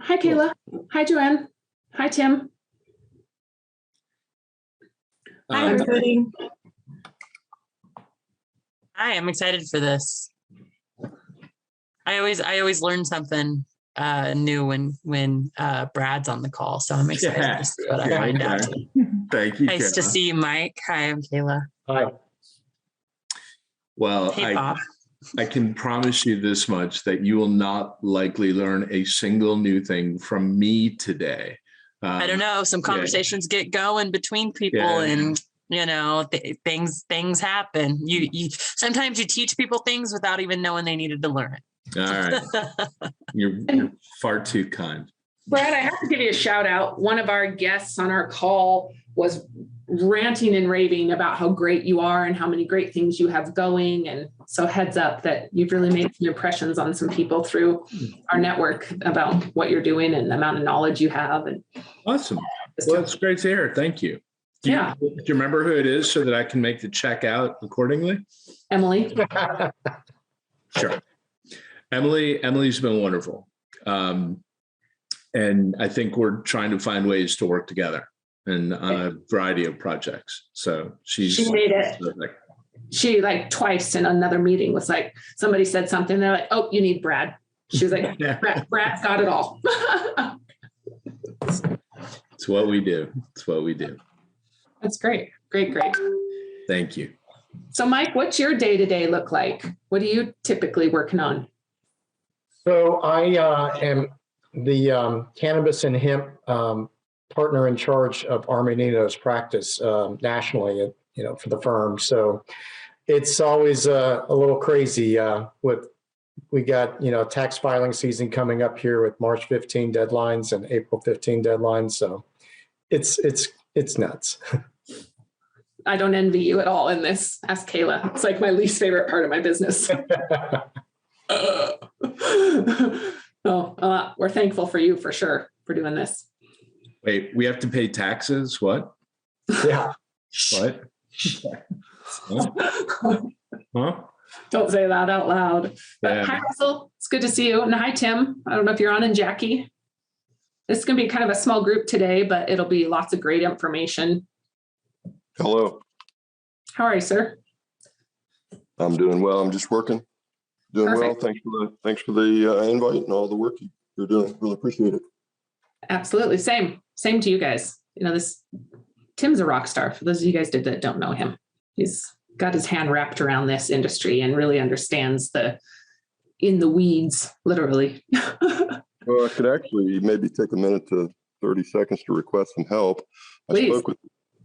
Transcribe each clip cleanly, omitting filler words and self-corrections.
Hi, Kayla. Hi, Joanne. Hi, Tim. Hi, everybody. Hi, I'm excited for this. I always learn something new when Brad's on the call, so I'm excited to see what I find out. Thank you. Nice Kayla. to see you, Mike. Hi, I'm Kayla. Hi. Well, Hey, Bob. I can promise you this much, that you will not likely learn a single new thing from me today. I don't know. Some conversations get going between people, and things happen. You sometimes you teach people things without even knowing they needed to learn it. All right. You're far too kind. Brad, I have to give you a shout out. One of our guests on our call was ranting and raving about how great you are and how many great things you have going. And so heads up that you've really made some impressions on some people through our network about what you're doing and the amount of knowledge you have. And awesome. Well, it's great to hear. Thank you. Do you remember who it is so that I can make the check out accordingly? Emily. Sure. Emily's been wonderful. And I think we're trying to find ways to work together and on a variety of projects. So she made it. Terrific. She twice in another meeting was like, somebody said something. They're like, oh, you need Brad. She was like, Brad's got it all. It's what we do. It's what we do. That's great. Great. Thank you. So Mike, what's your day-to-day look like? What are you typically working on? So I am the Cannabis and Hemp partner in charge of Armanino's practice nationally, for the firm. So it's always a little crazy we got, tax filing season coming up here with March 15 deadlines and April 15 deadlines. So it's nuts. I don't envy you at all in this. Ask Kayla. It's like my least favorite part of my business. We're thankful for you for sure for doing this. Wait, we have to pay taxes? What? Yeah. What? Huh? Don't say that out loud. But hi, Russell. It's good to see you. And hi, Tim. I don't know if you're on, and Jackie. This is going to be kind of a small group today, but it'll be lots of great information. Hello. How are you, sir? I'm doing well. I'm just working. Doing Perfect. Well. Thanks for the invite and all the work you're doing. Really appreciate it. Absolutely. Same to you guys. Tim's a rock star. For those of you guys that don't know him, he's got his hand wrapped around this industry and really understands in the weeds, literally. Well, I could actually maybe take a minute to 30 seconds to request some help. Please.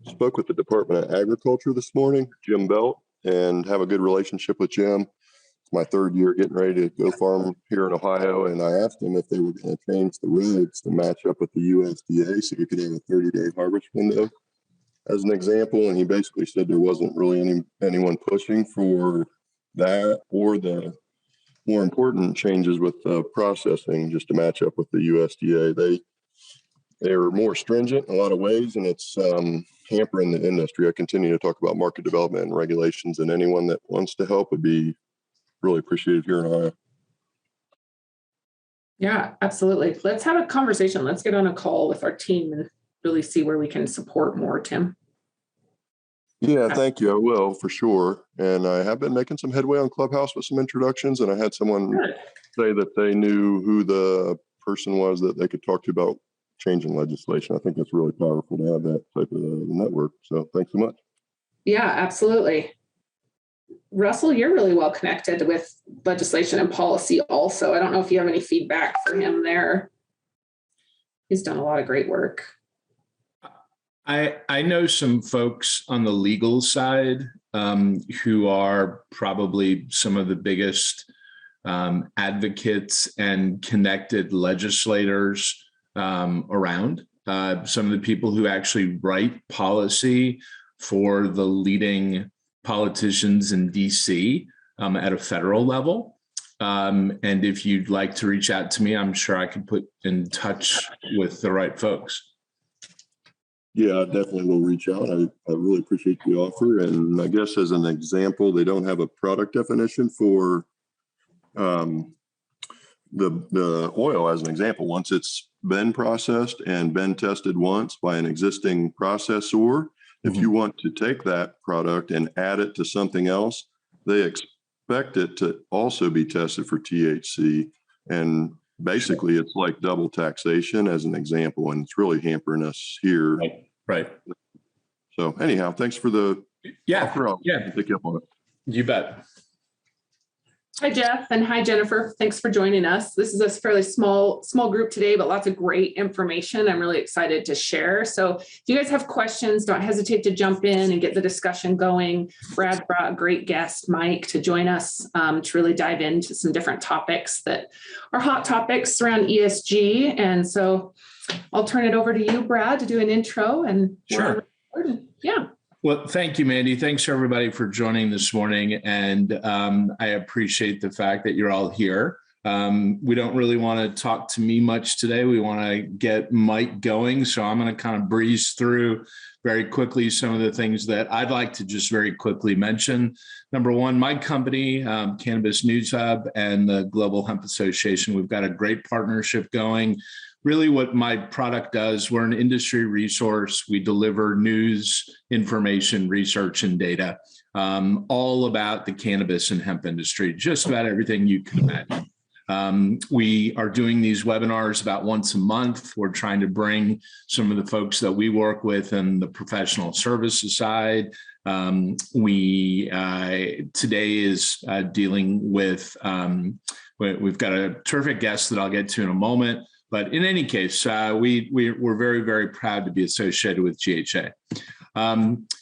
I spoke with the Department of Agriculture this morning, Jim Belt, and have a good relationship with Jim. It's my third year getting ready to go farm here in Ohio, and I asked him if they were going to change the roads to match up with the USDA so we could have a 30-day harvest window as an example. And he basically said there wasn't really anyone pushing for that or the more important changes with processing just to match up with the USDA. They are more stringent in a lot of ways, and it's hampering the industry. I continue to talk about market development and regulations, and anyone that wants to help would be really appreciated here in Ohio. Yeah, absolutely. Let's have a conversation. Let's get on a call with our team and really see where we can support more, Tim. Yeah, thank you. I will, for sure. And I have been making some headway on Clubhouse with some introductions, and I had someone say that they knew who the person was that they could talk to about changing legislation. I think that's really powerful to have that type of network. So thanks so much. Yeah, absolutely. Russell, you're really well connected with legislation and policy also. I don't know if you have any feedback for him there. He's done a lot of great work. I know some folks on the legal side who are probably some of the biggest advocates and connected legislators around. Some of the people who actually write policy for the leading politicians in DC at a federal level. And if you'd like to reach out to me, I'm sure I could put in touch with the right folks. Yeah, I definitely will reach out. I really appreciate the offer. And I guess as an example, they don't have a product definition for the oil as an example. Once it's been processed and been tested once by an existing processor. If you want to take that product and add it to something else, they expect it to also be tested for THC. And basically, it's like double taxation as an example, and it's really hampering us here. Right. So anyhow, thanks for the offer. I'll pick you up on it. You bet. Hi, Jeff, and hi, Jennifer. Thanks for joining us. This is a fairly small group today, but lots of great information I'm really excited to share. So if you guys have questions, don't hesitate to jump in and get the discussion going. Brad brought a great guest, Mike, to join us to really dive into some different topics that are hot topics around ESG. And so I'll turn it over to you, Brad, to do an intro. And sure. Yeah. Well, thank you, Mandi. Thanks for everybody for joining this morning. And I appreciate the fact that you're all here. We don't really want to talk to me much today. We want to get Mike going. So I'm going to kind of breeze through very quickly some of the things that I'd like to just very quickly mention. Number one, my company, Cannabis NewsHub, and the Global Hemp Association, we've got a great partnership going. Really what my product does, we're an industry resource. We deliver news, information, research, and data, all about the cannabis and hemp industry, just about everything you can imagine. We are doing these webinars about once a month. We're trying to bring some of the folks that we work with in the professional services side. Today is dealing with, we've got a terrific guest that I'll get to in a moment. But in any case, we're very, very proud to be associated with GHA.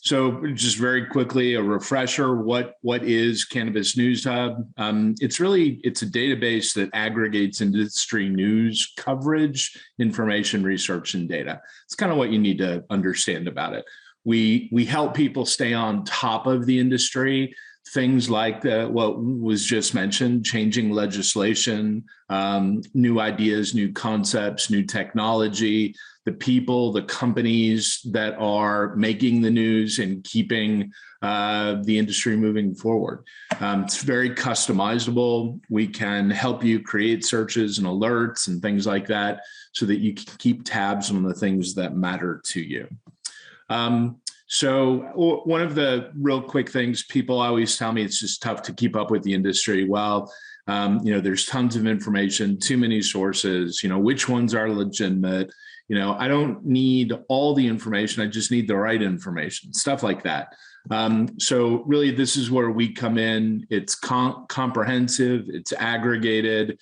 So just very quickly, a refresher, what is Cannabis NewsHub? It's a database that aggregates industry news coverage, information, research, and data. It's kind of what you need to understand about it. We help people stay on top of the industry. Things like what was just mentioned, changing legislation, new ideas, new concepts, new technology, the people, the companies that are making the news and keeping the industry moving forward. It's very customizable. We can help you create searches and alerts and things like that so that you can keep tabs on the things that matter to you. So one of the real quick things people always tell me, it's just tough to keep up with the industry. Well, there's tons of information, too many sources, which ones are legitimate. I don't need all the information. I just need the right information, stuff like that. So really, this is where we come in. It's comprehensive. It's aggregated.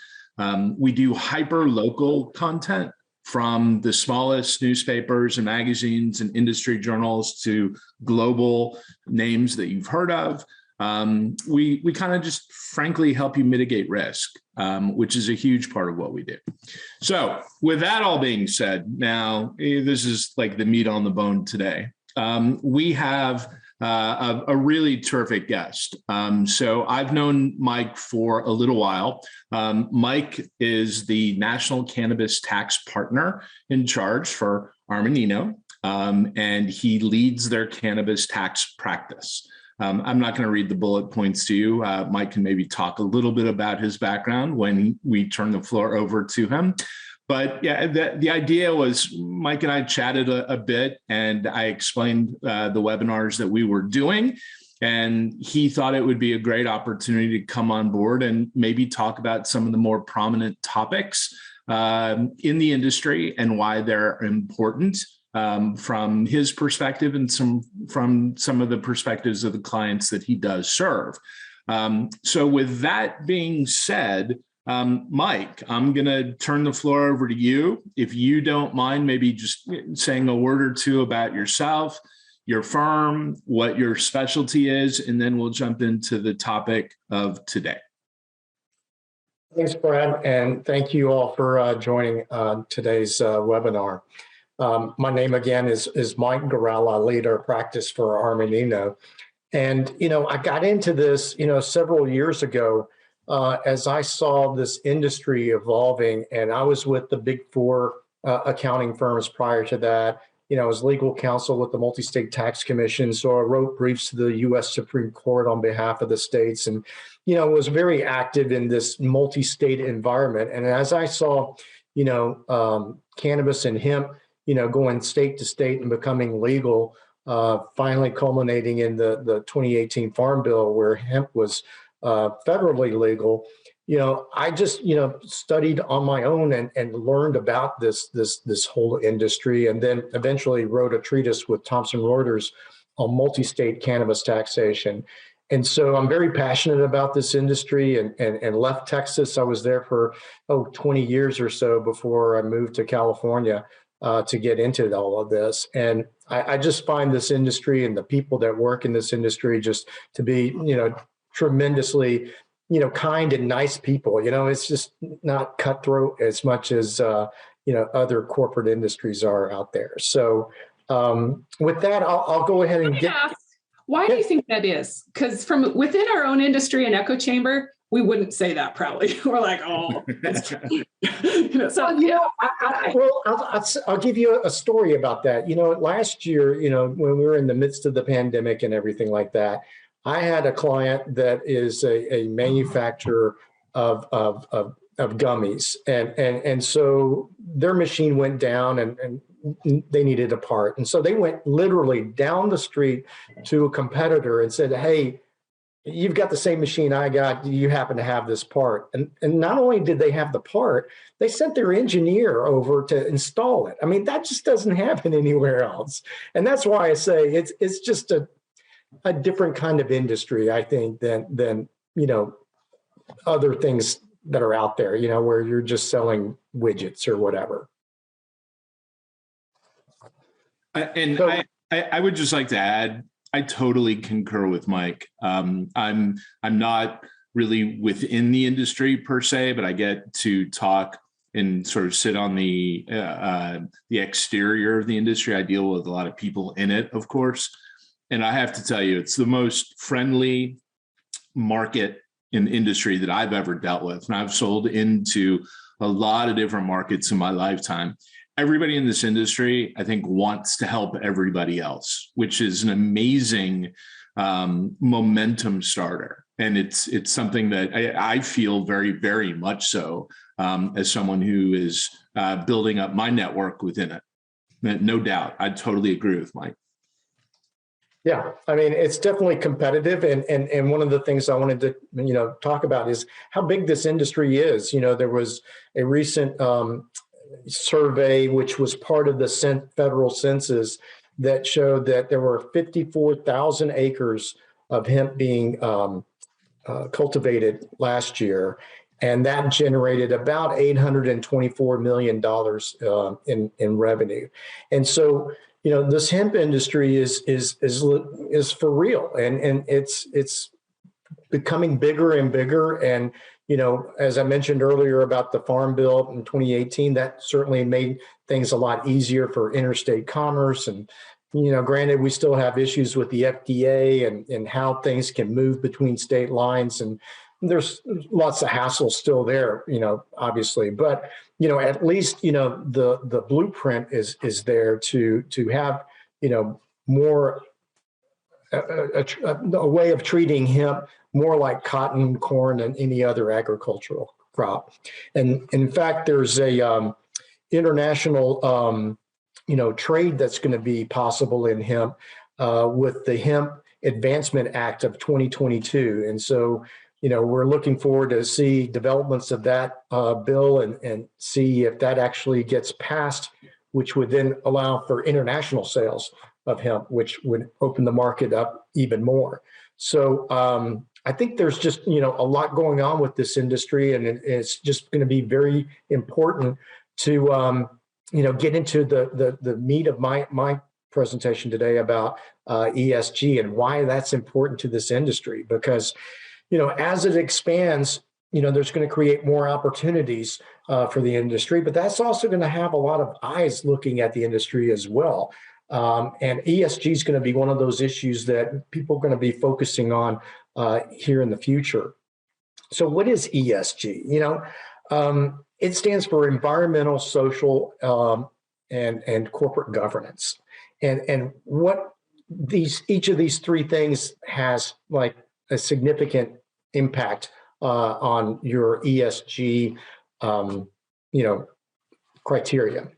We do hyper-local content, from the smallest newspapers and magazines and industry journals to global names that you've heard of. We kind of just frankly help you mitigate risk, which is a huge part of what we do. So with that all being said, now this is like the meat on the bone today. We have a really terrific guest. So I've known Mike for a little while. Mike is the National Cannabis Tax Partner in charge for Armanino, and he leads their cannabis tax practice. I'm not going to read the bullet points to you. Mike can maybe talk a little bit about his background when we turn the floor over to him. But yeah, the idea was Mike and I chatted a bit, and I explained the webinars that we were doing, and he thought it would be a great opportunity to come on board and maybe talk about some of the more prominent topics in the industry and why they're important from his perspective and from some of the perspectives of the clients that he does serve. So with that being said, Mike, I'm going to turn the floor over to you. If you don't mind, maybe just saying a word or two about yourself, your firm, what your specialty is, and then we'll jump into the topic of today. Thanks, Brad, and thank you all for joining today's webinar. My name again is Mike Goral. I lead our practice for Armanino. And, I got into this, several years ago as I saw this industry evolving, and I was with the big four accounting firms prior to that. I was legal counsel with the Multi-State Tax Commission, so I wrote briefs to the U.S. Supreme Court on behalf of the states, and was very active in this multi-state environment. And as I saw, cannabis and hemp, going state to state and becoming legal, finally culminating in the 2018 Farm Bill where hemp was federally legal. I just, studied on my own and learned about this whole industry, and then eventually wrote a treatise with Thomson Reuters on multi-state cannabis taxation. And so I'm very passionate about this industry and left Texas. I was there for 20 years or so before I moved to California to get into all of this. And I just find this industry and the people that work in this industry just to be, tremendously kind and nice people. It's just not cutthroat as much as, other corporate industries are out there. So with that, I'll go ahead and get. Why do you think that is? Because from within our own industry and echo chamber, we wouldn't say that proudly. We're like, oh, I'll give you a story about that. Last year, when we were in the midst of the pandemic and everything like that, I had a client that is a manufacturer of gummies, and so their machine went down and they needed a part, and so they went literally down the street to a competitor and said, "Hey, you've got the same machine I got. Do you happen to have this part?" And not only did they have the part, they sent their engineer over to install it. I mean, that just doesn't happen anywhere else, and that's why I say it's just a different kind of industry, I think, than other things that are out there, where you're just selling widgets or whatever. I would just like to add, I totally concur with Mike. I'm not really within the industry per se, but I get to talk and sort of sit on the exterior of the industry. I deal with a lot of people in it, of course. And I have to tell you, it's the most friendly market in industry that I've ever dealt with. And I've sold into a lot of different markets in my lifetime. Everybody in this industry, I think, wants to help everybody else, which is an amazing momentum starter. And it's something that I feel very, very much so as someone who is building up my network within it. No doubt. I totally agree with Mike. Yeah, I mean, it's definitely competitive. And one of the things I wanted to, talk about is how big this industry is. There was a recent survey, which was part of the federal census, that showed that there were 54,000 acres of hemp being cultivated last year. And that generated about $824 million in revenue. And so, this hemp industry is for real, and it's becoming bigger and bigger. And as I mentioned earlier about the Farm Bill in 2018, that certainly made things a lot easier for interstate commerce. And granted, we still have issues with the FDA and how things can move between state lines, and there's lots of hassle still there, obviously, but at least the blueprint is there to have more a way of treating hemp more like cotton, corn, and any other agricultural crop. And in fact, there's a international trade that's going to be possible in hemp with the Hemp Advancement Act of 2022, and so. We're looking forward to see developments of that bill and see if that actually gets passed, which would then allow for international sales of hemp, which would open the market up even more. So I think there's just, a lot going on with this industry, and it's just going to be very important to, get into the meat of my presentation today about ESG and why that's important to this industry, because as it expands, there's going to create more opportunities for the industry, but that's also going to have a lot of eyes looking at the industry as well. And ESG is going to be one of those issues that people are going to be focusing on here in the future. So what is ESG? It stands for environmental, social, and corporate governance. And what each of these three things has like a significant impact on your ESG, criteria.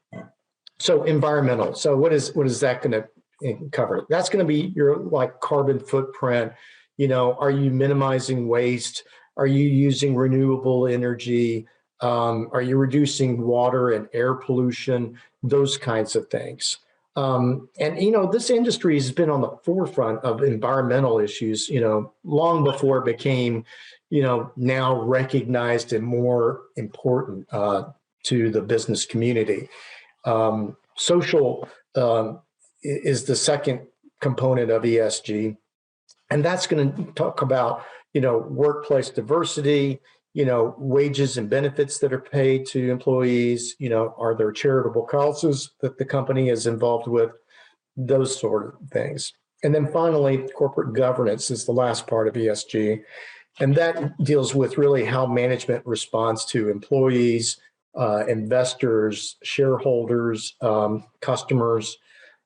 So environmental. So what is that going to cover? That's going to be your like carbon footprint. Are you minimizing waste? Are you using renewable energy? Are you reducing water and air pollution? Those kinds of things. This industry has been on the forefront of environmental issues, long before it became, now recognized and more important to the business community. Social is the second component of ESG, and that's going to talk about, workplace diversity, wages and benefits that are paid to employees, are there charitable causes that the company is involved with, those sort of things. And then finally, corporate governance is the last part of ESG. And that deals with really how management responds to employees, investors, shareholders, customers,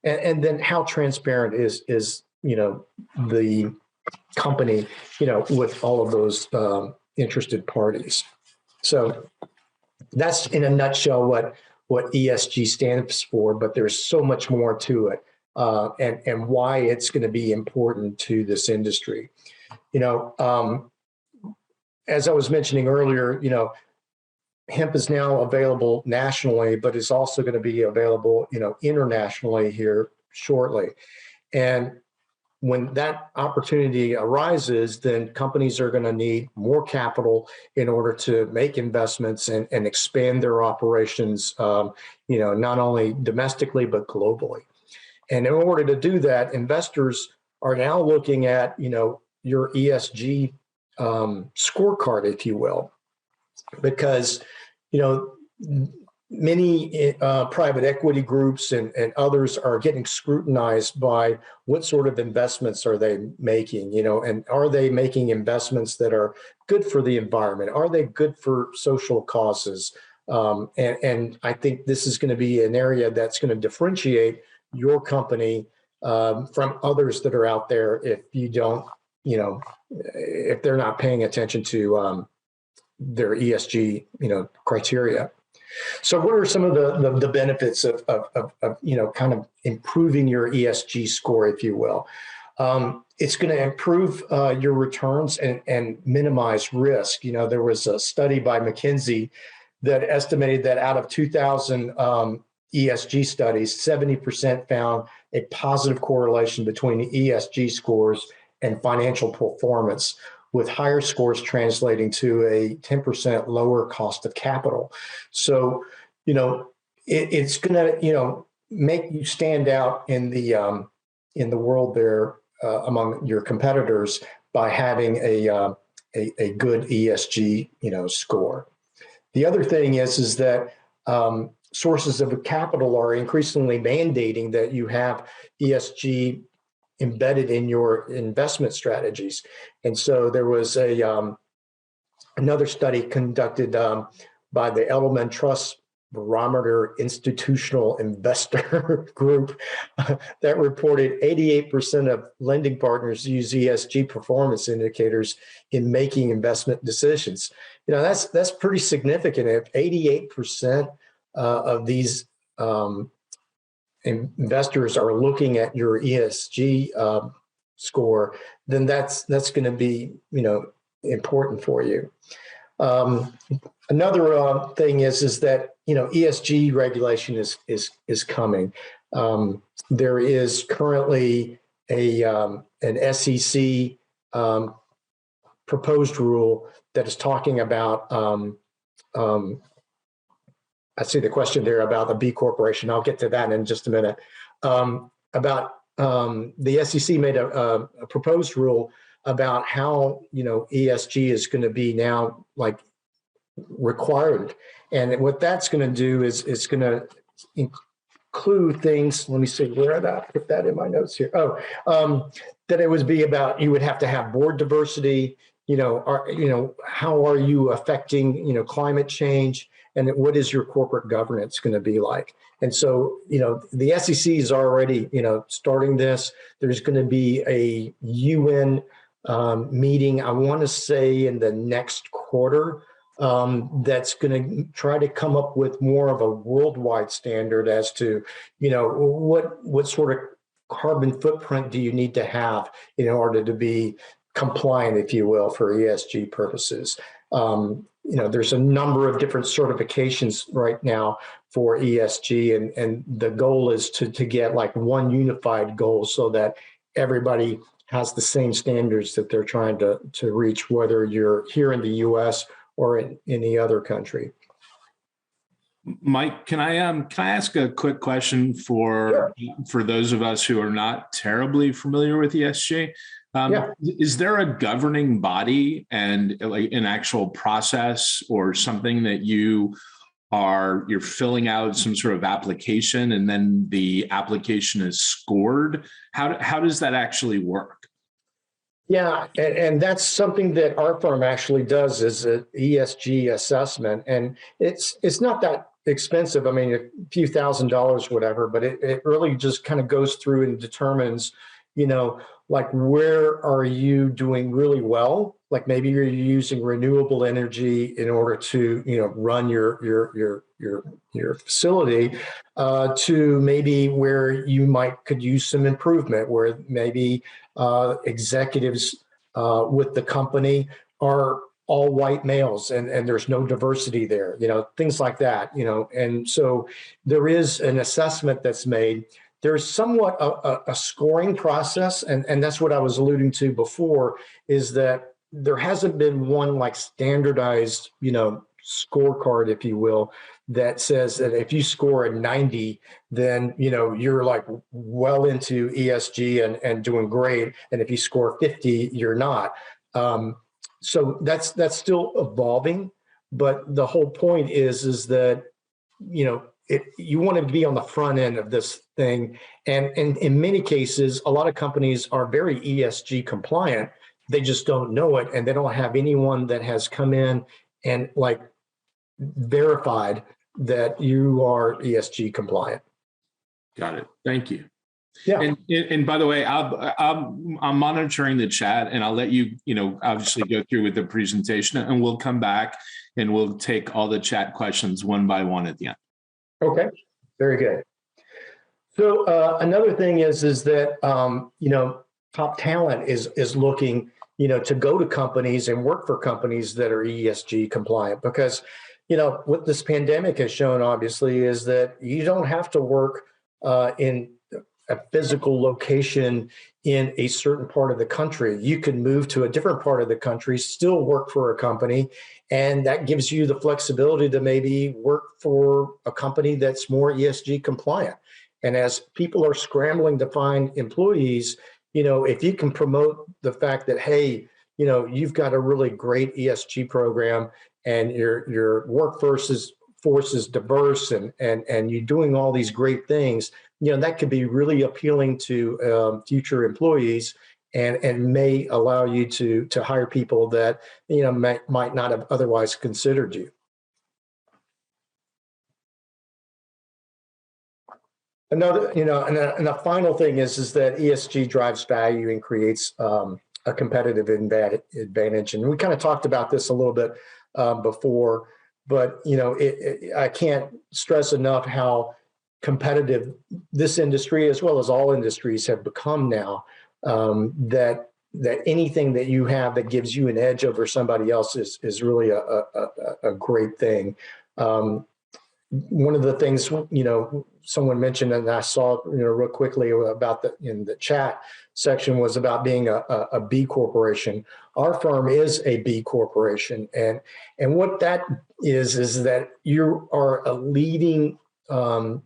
and then how transparent is the company, with all of those interested parties. So that's in a nutshell what ESG stands for, but there's so much more to it, and why it's going to be important to this industry. As I was mentioning earlier, hemp is now available nationally, but it's also going to be available, internationally here shortly. And when that opportunity arises, then companies are going to need more capital in order to make investments and expand their operations, not only domestically, but globally. And in order to do that, investors are now looking at, your ESG scorecard, if you will, because, many private equity groups and others are getting scrutinized by what sort of investments are they making, and are they making investments that are good for the environment? Are they good for social causes? And I think this is going to be an area that's going to differentiate your company from others that are out there if you don't, if they're not paying attention to their ESG, criteria. So what are some of the benefits of kind of improving your ESG score, if you will? It's going to improve your returns and minimize risk. There was a study by McKinsey that estimated that out of 2,000 ESG studies, 70% found a positive correlation between ESG scores and financial performance, with higher scores translating to a 10% lower cost of capital. So, it's going to, make you stand out in the world there among your competitors by having a good ESG, score. The other thing is that sources of capital are increasingly mandating that you have ESG embedded in your investment strategies. And so there was another study conducted by the Edelman Trust Barometer Institutional Investor Group that reported 88% of lending partners use ESG performance indicators in making investment decisions. That's pretty significant. If 88% of these investors are looking at your ESG score, then that's going to be important for you. Another thing is that ESG regulation is coming. There is currently an SEC proposed rule that is talking about. I see the question there about the B corporation. I'll get to that in just a minute. About the SEC made a proposed rule about how ESG is going to be now like required, and what that's going to do is it's going to include things. Let me see where did I put that in my notes here. That it would be about you would have to have board diversity. How are you affecting climate change? And what is your corporate governance going to be like? And so, the SEC is already, starting this. There's going to be a UN meeting, I want to say in the next quarter, that's going to try to come up with more of a worldwide standard as to, what sort of carbon footprint do you need to have in order to be compliant, if you will, for ESG purposes. There's a number of different certifications right now for ESG, and the goal is to get like one unified goal so that everybody has the same standards that they're trying to reach, whether you're here in the US or in any other country. Mike, can I ask a quick question for those of us who are not terribly familiar with ESG? Is there a governing body and like an actual process or something that you're filling out some sort of application and then the application is scored? How does that actually work? Yeah, and that's something that our firm actually does, is an ESG assessment, and it's not that expensive. I mean, a few $1,000s, whatever, but it really just kind of goes through and determines, like where are you doing really well? Like maybe you're using renewable energy in order to, run your facility, to maybe where you could use some improvement, where maybe executives with the company are all white males and there's no diversity there, things like that, and so there is an assessment that's made. There's somewhat a scoring process, and that's what I was alluding to before, is that there hasn't been one like standardized, scorecard, if you will, that says that if you score a 90, then, you're like well into ESG and doing great. And if you score 50, you're not. So that's still evolving. But the whole point is that, you want to be on the front end of this thing. And in many cases, a lot of companies are very ESG compliant. They just don't know it. And they don't have anyone that has come in and like verified that you are ESG compliant. Got it. Thank you. Yeah. And by the way, I'm monitoring the chat, and I'll let you, obviously go through with the presentation, and we'll come back and we'll take all the chat questions one by one at the end. Okay, very good. So another thing is that, top talent is looking, to go to companies and work for companies that are ESG compliant, because, what this pandemic has shown, obviously, is that you don't have to work in a physical location in a certain part of the country. You can move to a different part of the country, still work for a company, and that gives you the flexibility to maybe work for a company that's more ESG compliant. And as people are scrambling to find employees, if you can promote the fact that, hey, you've got a really great ESG program and your workforce is diverse and you're doing all these great things, that could be really appealing to future employees and may allow you to hire people that, might not have otherwise considered you. Another, and the final thing is that ESG drives value and creates a competitive advantage. And we kind of talked about this a little bit before, but, I can't stress enough how competitive this industry, as well as all industries, have become now, that anything that you have that gives you an edge over somebody else is really a great thing. One of the things, someone mentioned, and I saw, real quickly about in the chat section, was about being a B corporation. Our firm is a B corporation. And what that is that you are a leading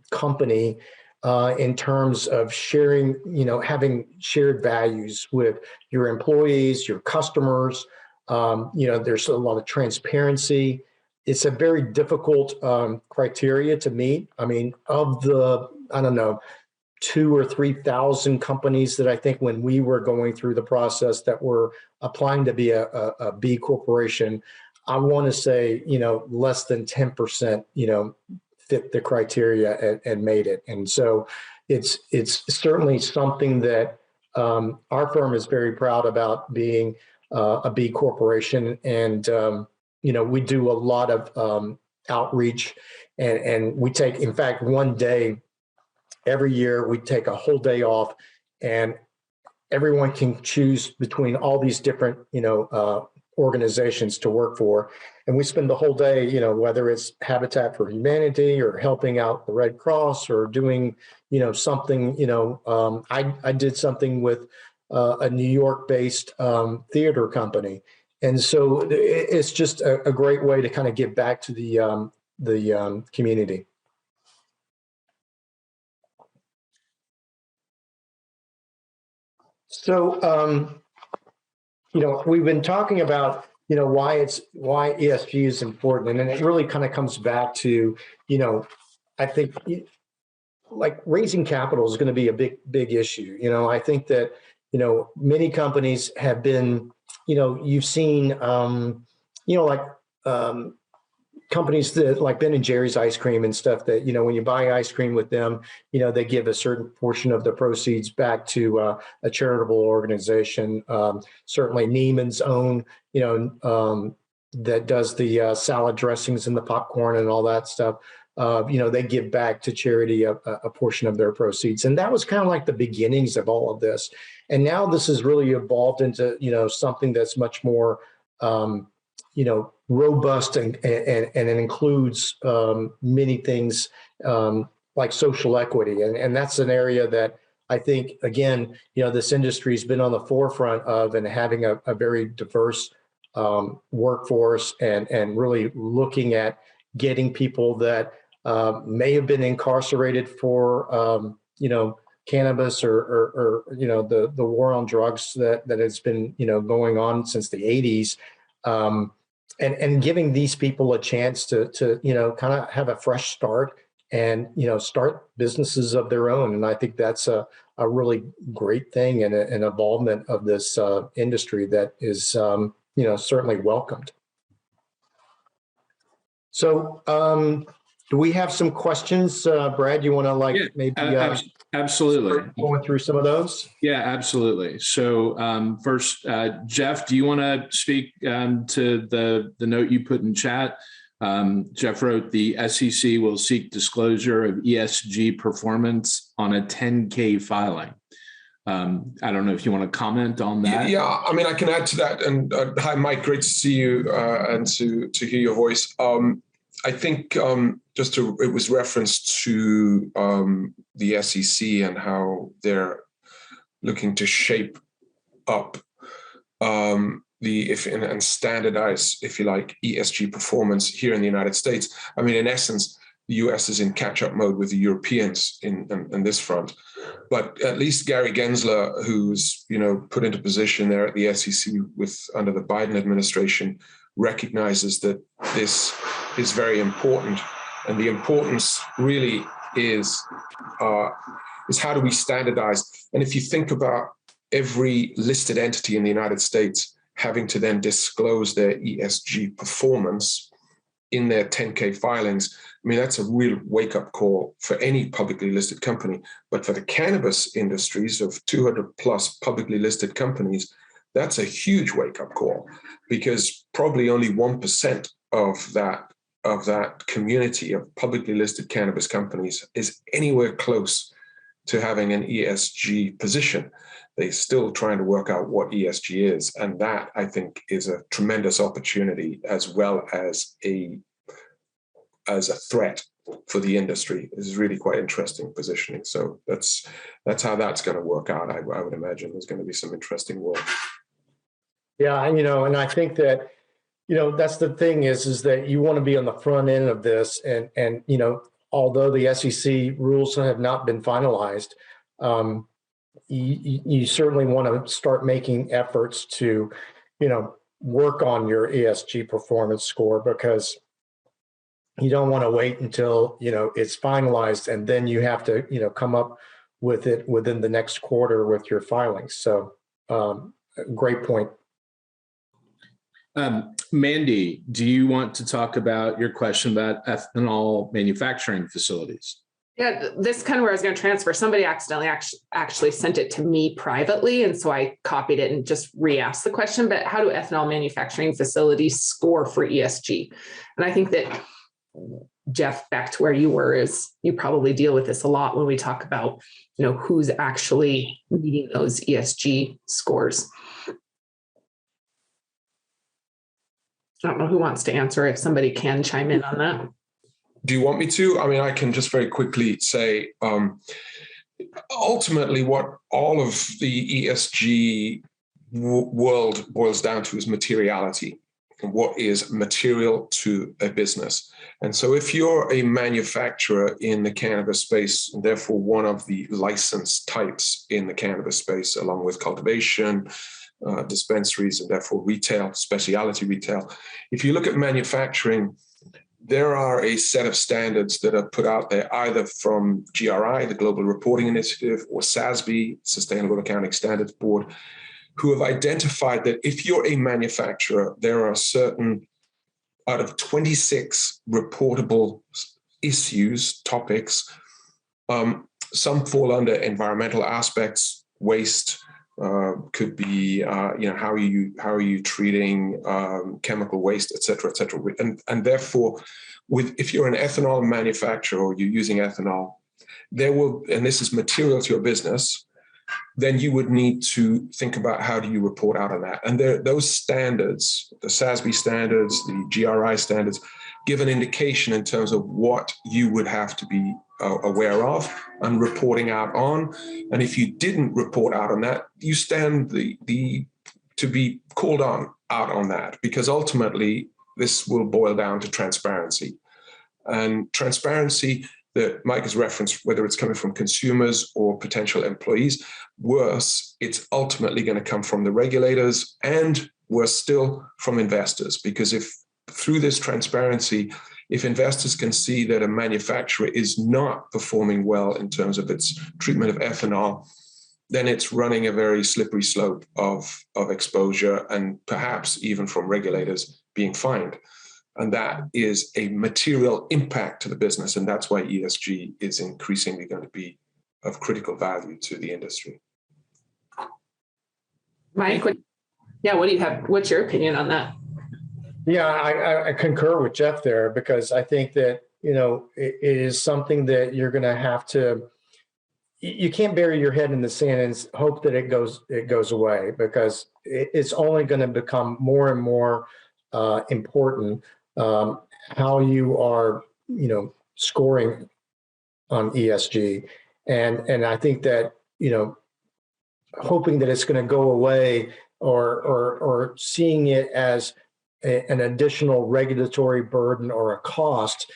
company in terms of sharing, having shared values with your employees, your customers. There's a lot of transparency. It's a very difficult criteria to meet. I mean, of the, 2,000 or 3,000 companies that I think when we were going through the process that were applying to be a B corporation, I want to say, less than 10%, fit the criteria and made it. And so it's certainly something that our firm is very proud about, being a B corporation. And, we do a lot of outreach, and we take, in fact, one day every year, we take a whole day off, and everyone can choose between all these different, organizations to work for. And we spend the whole day, whether it's Habitat for Humanity or helping out the Red Cross or doing, something, I did something with a New York-based theater company. And so it's just a great way to kind of give back to the community. So, we've been talking about, why ESG is important. And it really kind of comes back to, I think like raising capital is going to be a big issue. I think that, many companies have been, you've seen, companies that like Ben and Jerry's ice cream and stuff that, when you buy ice cream with them, they give a certain portion of the proceeds back to a charitable organization. Certainly Neiman's own, that does the salad dressings and the popcorn and all that stuff. They give back to charity a portion of their proceeds. And that was kind of like the beginnings of all of this. And now this has really evolved into, something that's much more, robust, and it includes many things like social equity. And that's an area that I think, again, this industry has been on the forefront of, and having a very diverse workforce, and really looking at getting people that may have been incarcerated for, cannabis or the war on drugs that has been, going on since the 80s. And giving these people a chance to kind of have a fresh start and, start businesses of their own. And I think that's a really great thing, and an involvement of this industry that is, certainly welcomed. So do we have some questions? Brad, you want to maybe absolutely going through some of those? Yeah, absolutely. So first, Jeff, do you want to speak to the note you put in chat? Jeff wrote, the SEC will seek disclosure of ESG performance on a 10K filing. I don't know if you want to comment on that. Yeah, I mean, I can add to that. And hi, Mike, great to see you and to hear your voice. I think it was referenced to the SEC and how they're looking to shape up and standardize, if you like, ESG performance here in the United States. I mean, in essence, the US is in catch-up mode with the Europeans in this front. But at least Gary Gensler, who's put into position there at the SEC under the Biden administration, recognizes that this is very important, and the importance really is how do we standardize? And if you think about every listed entity in the United States having to then disclose their ESG performance in their 10K filings, I mean, that's a real wake-up call for any publicly listed company. But for the cannabis industries of 200 plus publicly listed companies, that's a huge wake-up call, because probably only 1% of that community of publicly listed cannabis companies is anywhere close to having an ESG position. They're still trying to work out what ESG is. And that, I think, is a tremendous opportunity, as well as a threat for the industry. This is really quite interesting positioning. So that's how that's going to work out. I would imagine there's going to be some interesting work. Yeah, and I think that, that's the thing is that you want to be on the front end of this. And although the SEC rules have not been finalized, you certainly want to start making efforts to, work on your ESG performance score, because you don't want to wait until, it's finalized and then you have to, come up with it within the next quarter with your filings. So great point. Mandi, do you want to talk about your question about ethanol manufacturing facilities? Yeah, this kind of where I was going to transfer. Somebody accidentally actually sent it to me privately. And so I copied it and just re-asked the question, but how do ethanol manufacturing facilities score for ESG? And I think that, Jeff, back to where you were, is you probably deal with this a lot when we talk about, who's actually meeting those ESG scores. I don't know who wants to answer, if somebody can chime in on that. Do you want me to? I mean, I can just very quickly say, ultimately, what all of the ESG world boils down to is materiality. And what is material to a business? And so if you're a manufacturer in the cannabis space, and therefore one of the license types in the cannabis space, along with cultivation, dispensaries, and therefore retail, specialty retail, if you look at manufacturing, there are a set of standards that are put out there either from GRI, the Global Reporting Initiative, or SASB, Sustainable Accounting Standards Board, who have identified that if you're a manufacturer, there are certain out of 26 reportable issues, topics. Some fall under environmental aspects, waste, could be, how are you treating chemical waste, et cetera, et cetera. And therefore, if you're an ethanol manufacturer or you're using ethanol, there will, and this is material to your business, then you would need to think about how do you report out on that. And those standards, the SASB standards, the GRI standards, give an indication in terms of what you would have to be aware of and reporting out on. And if you didn't report out on that, you stand to be called out on that, because ultimately this will boil down to transparency. And transparency that Mike has referenced, whether it's coming from consumers or potential employees, worse, it's ultimately going to come from the regulators, and worse still, from investors. Because if through this transparency, if investors can see that a manufacturer is not performing well in terms of its treatment of ethanol, then it's running a very slippery slope of exposure, and perhaps even from regulators being fined. And that is a material impact to the business. And that's why ESG is increasingly going to be of critical value to the industry. Mike, what do you have? What's your opinion on that? Yeah, I concur with Jeff there, because I think that, it is something that you're going to have to, you can't bury your head in the sand and hope that it goes away, because it's only going to become more and more important how you are, scoring on ESG. And I think that, hoping that it's going to go away or seeing it as an additional regulatory burden or a cost,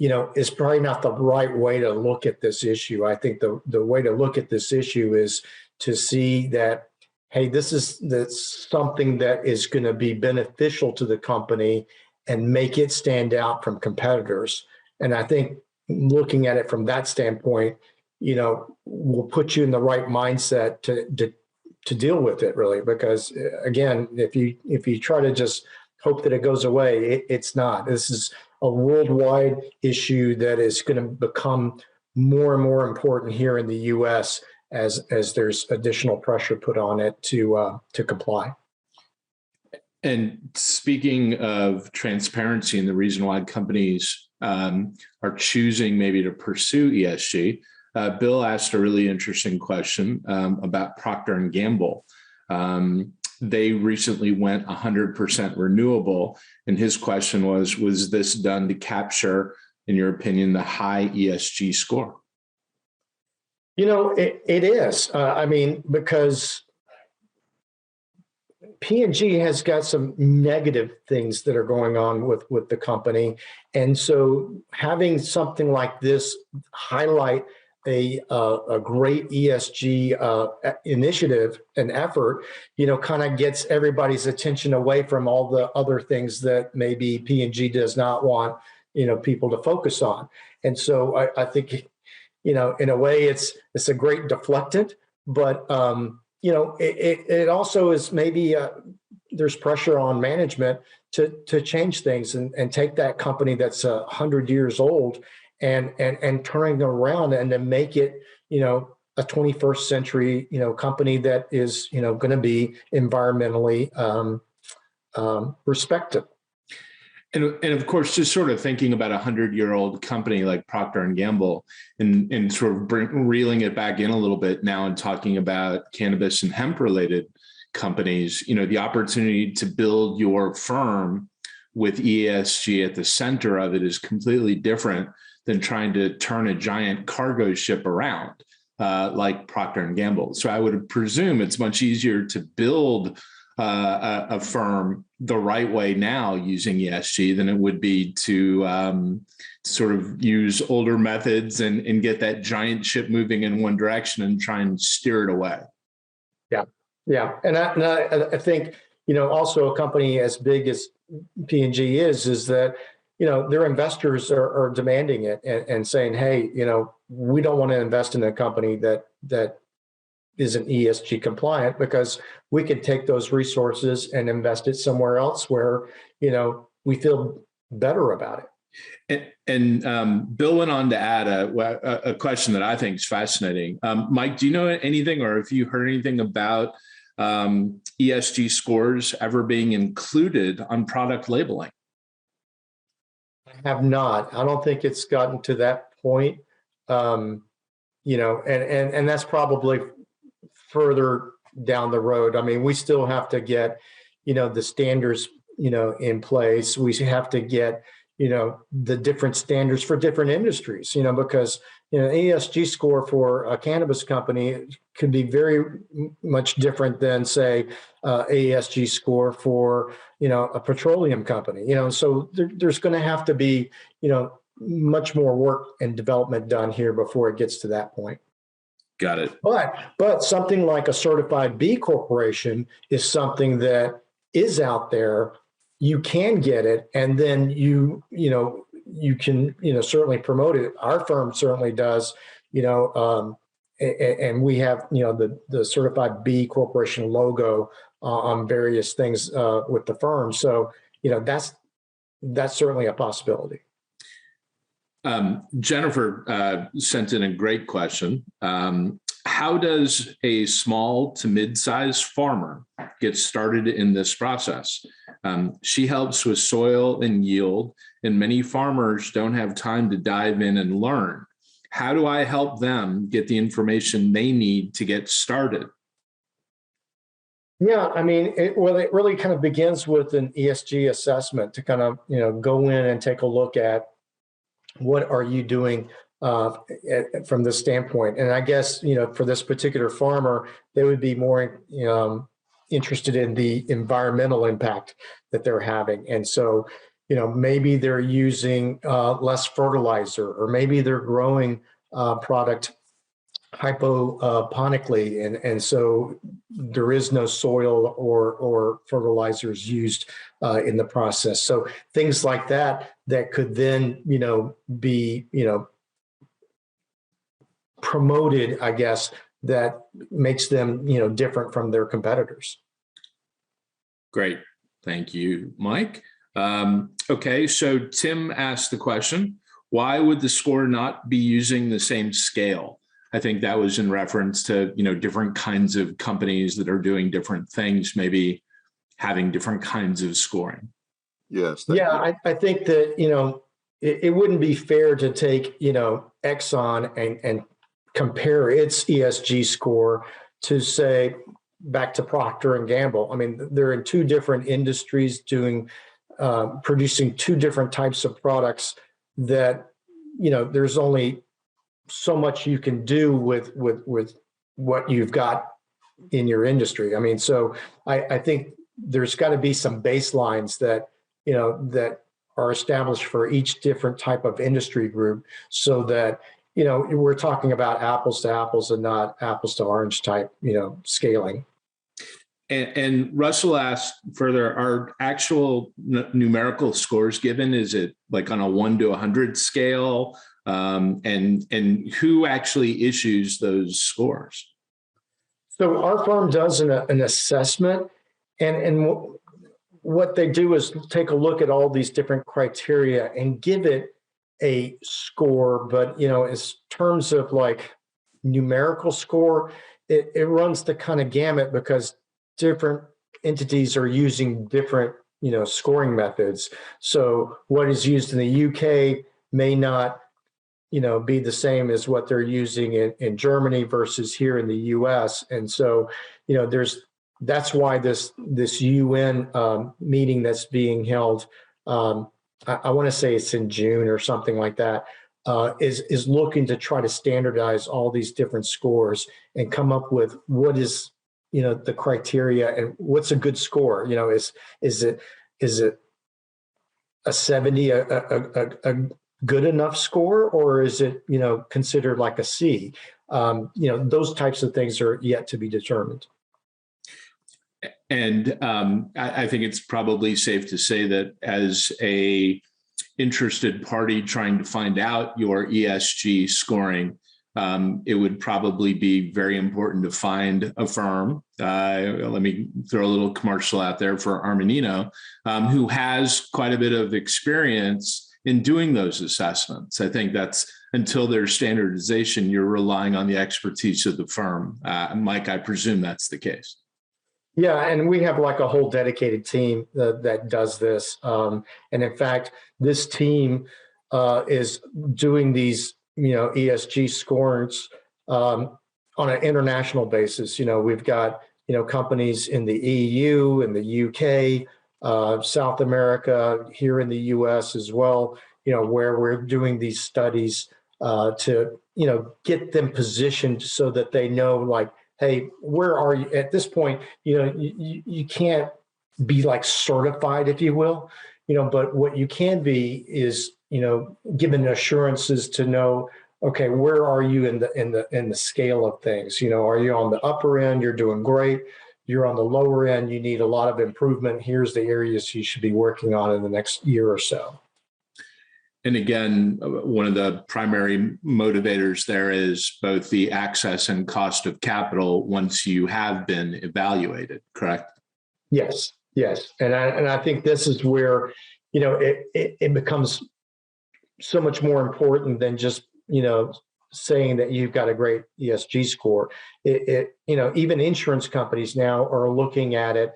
is probably not the right way to look at this issue. I think the way to look at this issue is to see that, hey, that's something that is going to be beneficial to the company and make it stand out from competitors. And I think looking at it from that standpoint, will put you in the right mindset to deal with it, really. Because again, if you try to just hope that it goes away, it's not. This is a worldwide issue that is going to become more and more important here in the U.S. as there's additional pressure put on it to comply. And speaking of transparency and the reason why companies are choosing maybe to pursue ESG, Bill asked a really interesting question about Procter & Gamble. They recently went 100% renewable. And his question was this done to capture, in your opinion, the high ESG score? It is. Because P&G has got some negative things that are going on with the company. And so having something like this highlight a great ESG initiative and effort, kind of gets everybody's attention away from all the other things that maybe P&G does not want, people to focus on. And so I think, in a way it's a great deflectant, but it also is maybe there's pressure on management to change things and take that company that's 100 years old and turning them around and to make it, a 21st century, company that is, going to be environmentally respected. And of course, just sort of thinking about a 100-year-old company like Procter and Gamble, and sort of reeling it back in a little bit now and talking about cannabis and hemp related companies, the opportunity to build your firm with ESG at the center of it is completely different than trying to turn a giant cargo ship around like Procter and Gamble. So I would presume it's much easier to build a firm the right way now using ESG than it would be to sort of use older methods and get that giant ship moving in one direction and try and steer it away. Yeah. And I think, also a company as big as P&G is that, their investors are demanding it and saying, hey, we don't want to invest in a company that isn't ESG compliant, because we could take those resources and invest it somewhere else where, we feel better about it. And Bill went on to add a question that I think is fascinating. Mike, do you know anything, or have you heard anything about ESG scores ever being included on product labeling? I have not. I don't think it's gotten to that point. And that's probably further down the road. I mean, we still have to get, the standards, in place. We have to get, the different standards for different industries, because, ESG score for a cannabis company could be very much different than, say, ESG score for, a petroleum company, so there's going to have to be, much more work and development done here before it gets to that point. Got it. But something like a certified B corporation is something that is out there. You can get it, and then you can, certainly promote it. Our firm certainly does, and we have, the certified B corporation logo on various things with the firm. So, that's certainly a possibility. Jennifer sent in a great question. How does a small to mid-sized farmer get started in this process? She helps with soil and yield, and many farmers don't have time to dive in and learn. How do I help them get the information they need to get started? Yeah, I mean, it really kind of begins with an ESG assessment to kind of, go in and take a look at what are you doing from this standpoint. And I guess, for this particular farmer, they would be more interested in the environmental impact that they're having. And so, maybe they're using less fertilizer, or maybe they're growing product hypoponically, and so there is no soil or fertilizers used in the process. So things like that could then be promoted, I guess, that makes them different from their competitors. Great, thank you, Mike. Okay, so Tim asked the question: why would the score not be using the same scale? I think that was in reference to, different kinds of companies that are doing different things, maybe having different kinds of scoring. Yes. I think that, it wouldn't be fair to take, Exxon and compare its ESG score to, say, back to Procter and Gamble. I mean, they're in two different industries producing two different types of products that, there's only so much you can do with what you've got in your industry. I mean, so I think there's got to be some baselines that, that are established for each different type of industry group, so that, we're talking about apples to apples and not apples to orange type, scaling. And Russell asked further, are actual numerical scores given? Is it like on a 1 to 100 scale? And who actually issues those scores? So our firm does an assessment, and what they do is take a look at all these different criteria and give it a score, but as terms of like numerical score, it runs the kind of gamut because different entities are using different scoring methods. So what is used in the UK may not be the same as what they're using in Germany versus here in the US. And so that's why this UN meeting that's being held, I want to say it's in June or something like that, is looking to try to standardize all these different scores and come up with what is the criteria and what's a good score. Is it a 70 a good enough score, or is it considered like a C? Those types of things are yet to be determined. And I think it's probably safe to say that as a interested party trying to find out your ESG scoring, it would probably be very important to find a firm. Let me throw a little commercial out there for Armanino, who has quite a bit of experience in doing those assessments. I think that's, until there's standardization, you're relying on the expertise of the firm. Mike, I presume that's the case. Yeah, and we have like a whole dedicated team that does this. And in fact, this team is doing these, ESG scores on an international basis. We've got, companies in the EU, in the UK, South America, here in the US as well, where we're doing these studies to, get them positioned so that they know, like, hey, where are you at this point? You can't be like certified, if you will, but what you can be is, given assurances to know, okay, where are you in the scale of things? Are you on the upper end? You're doing great. You're on the lower end. You need a lot of improvement. Here's the areas you should be working on in the next year or so. And again, one of the primary motivators there is both the access and cost of capital once you have been evaluated, correct? Yes. And I think this is where, it becomes so much more important than just, saying that you've got a great ESG score. Even insurance companies now are looking at it,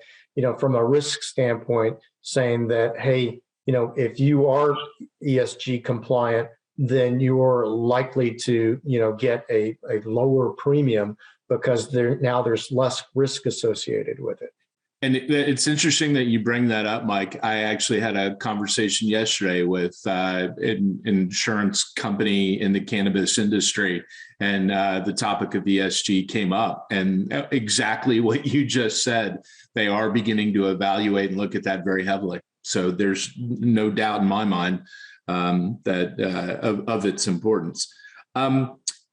from a risk standpoint, saying that, hey, if you are ESG compliant, then you're likely to, get a lower premium because there's less risk associated with it. And it's interesting that you bring that up, Mike. I actually had a conversation yesterday with an insurance company in the cannabis industry, and the topic of ESG came up. And exactly what you just said, they are beginning to evaluate and look at that very heavily. So there's no doubt in my mind that of its importance.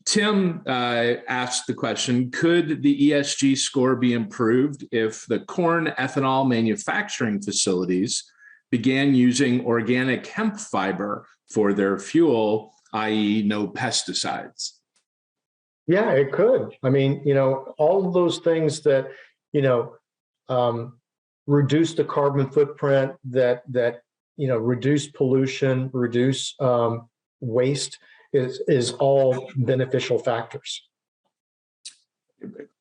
Tim asked the question, could the ESG score be improved if the corn ethanol manufacturing facilities began using organic hemp fiber for their fuel, i.e. no pesticides? Yeah, it could. I mean, all of those things that, reduce the carbon footprint, that reduce pollution, reduce waste, is all beneficial factors.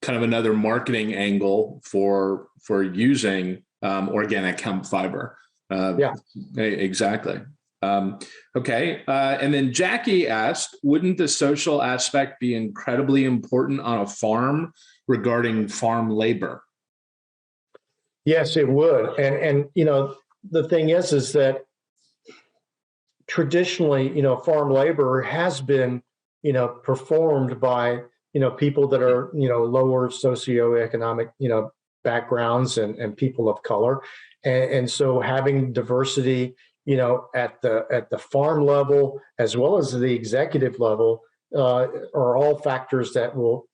Kind of another marketing angle for using organic hemp fiber. Yeah, exactly. Okay. And then Jackie asked, wouldn't the social aspect be incredibly important on a farm regarding farm labor? Yes, it would. And the thing is that traditionally, farm labor has been, performed by, people that are, lower socioeconomic, backgrounds and people of color. And so having diversity, at the farm level, as well as the executive level, are all factors that will,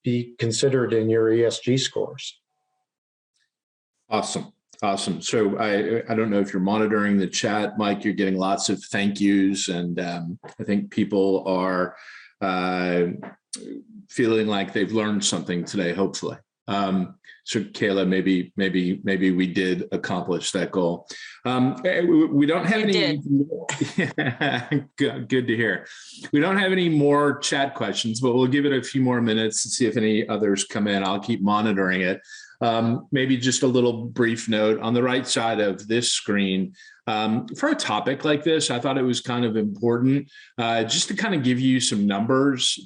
be considered in your ESG scores. Awesome. So I don't know if you're monitoring the chat, Mike. You're getting lots of thank yous, and I think people are feeling like they've learned something today, hopefully. So Kayla, maybe we did accomplish that goal. We don't have any. Good to hear. We don't have any more chat questions, but we'll give it a few more minutes to see if any others come in. I'll keep monitoring it. Maybe just a little brief note on the right side of this screen. For a topic like this, I thought it was kind of important just to kind of give you some numbers.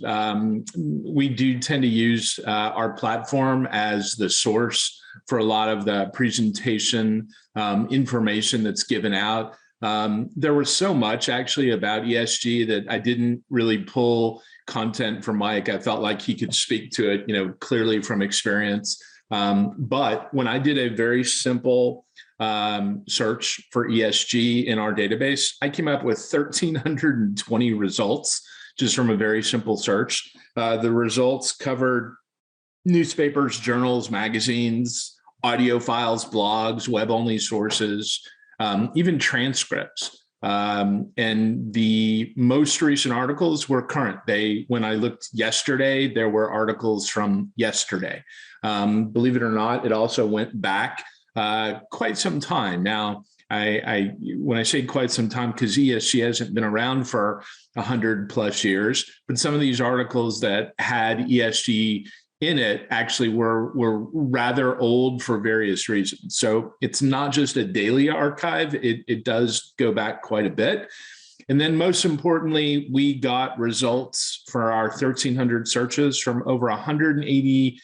We do tend to use our platform as the source for a lot of the presentation information that's given out. There was so much actually about ESG that I didn't really pull content from Mike. I felt like he could speak to it, clearly from experience. But when I did a very simple search for ESG in our database, I came up with 1,320 results just from a very simple search. The results covered newspapers, journals, magazines, audio files, blogs, web-only sources, even transcripts. And the most recent articles were current. When I looked yesterday, there were articles from yesterday. Believe it or not, it also went back quite some time. Now, when I say quite some time, because ESG hasn't been around for 100+ years, but some of these articles that had ESG in it actually were rather old for various reasons. So it's not just a daily archive, it does go back quite a bit. And then most importantly, we got results for our 1,300 searches from over 180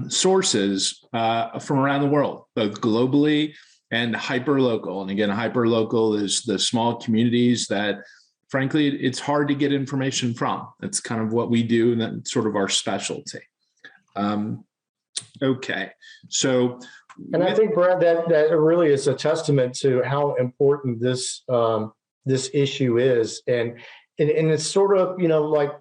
sources from around the world, both globally and hyperlocal. And again, hyperlocal is the small communities that, frankly, it's hard to get information from. That's kind of what we do, and that's sort of our specialty. Okay, so. And I think, Brad, that really is a testament to how important this issue is, and it's sort of like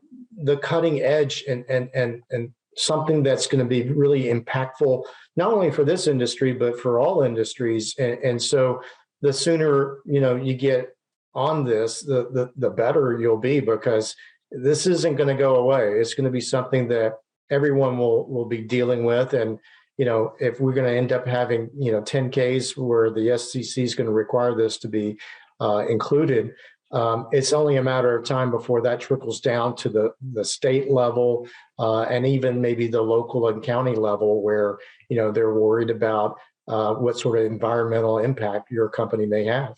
the cutting edge and something that's going to be really impactful, not only for this industry, but for all industries. And so the sooner, you get on this, the better you'll be, because this isn't going to go away. It's going to be something that everyone will be dealing with. And, if we're going to end up having, 10Ks where the SEC is going to require this to be included, it's only a matter of time before that trickles down to the state level and even maybe the local and county level, where they're worried about what sort of environmental impact your company may have.